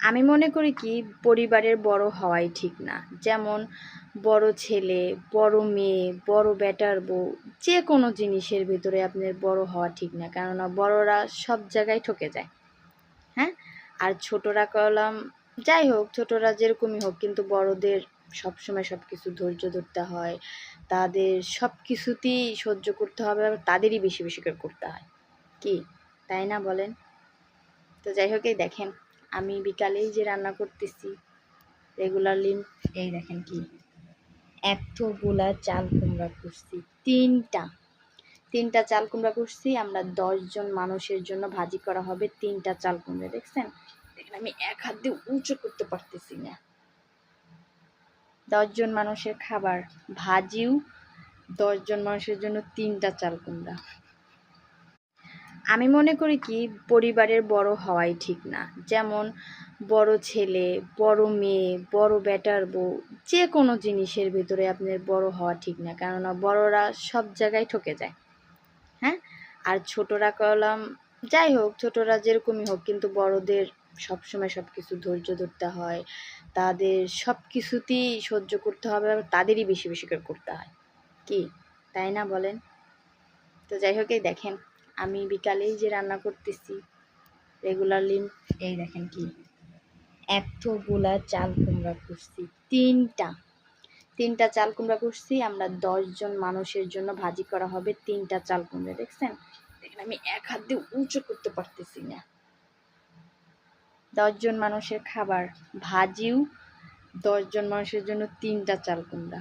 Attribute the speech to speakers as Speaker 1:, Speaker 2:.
Speaker 1: আমি মনে করি কি পরিবারের বড় হওয়াই ঠিক না। যেমন বড় ছেলে, বড় মেয়ে, বড় বেটার বউ, যে কোনো জিনিসের ভিতরে আপনার বড় হওয়া ঠিক না। কেননা বড়রা সব জায়গায় ঠকে যায়। হ্যাঁ? আর ছোটরা কলম যাই হোক, ছোটরা যেরকমই হোক কিন্তু বড়দের সবসময় সব কিছু ধৈর্য ধরতে হয়। তাদের সব কিছুতেই সহ্য করতে হবে, আবার তাদেরই বেশি বেশি করে করতে হয়। কি? তাই না বলেন? তো যাই হোক, এই দেখেন আমি বিকালেই যে রান্না করতেছি রেগুলারলি, এই দেখেন কি এতগুলা চাল কুমড়া করছি, তিনটা চাল কুমড়া করছি। আমরা 10 জন মানুষের জন্য ভাজি করা হবে 3টা চাল কুমড়া। দেখছেন দেখেন আমি এক হাত দিয়ে উঁচু করতে পারতেছি না। 10 জন মানুষের খাবার, ভাজিও 10 জন মানুষের জন্য 3টা চাল কুমড়া। আমি মনে করি কি পরিবারের বড় হওয়াই ঠিক না। যেমন বড় ছেলে, বড় মেয়ে, বড় বেটার বউ, যে কোনো জিনিসের ভিতরে আপনার বড় হওয়া ঠিক না। কেননা বড়রা সব জায়গায় ঠকে যায়। হ্যাঁ? আর ছোটরা কলম যাই হোক, ছোটরা যেরকমই হোক কিন্তু বড়দের সবসময় সব কিছু ধৈর্য ধরতে হয়। তাদের সব কিছুতেই সহ্য করতে হবে, আবার তাদেরই বেশি বেশি করে করতে হয়। কি? তাই না বলেন? তো যাই হোক, এই দেখেন আমি বিকালেই যে রান্না করতেছি রেগুলারলি, এই দেখেন কি এতগুলা চাল কুমড়া করছি, তিনটা চাল কুমড়া করছি। আমরা 10 জন মানুষের জন্য ভাজি করা হবে 3টা চাল কুমড়া। দেখছেন দেখেন আমি এক হাত দিয়ে উঁচু করতে পারতেছি না। 10 জন মানুষের খাবার, ভাজিও 10 জন মানুষের জন্য 3টা চাল কুমড়া।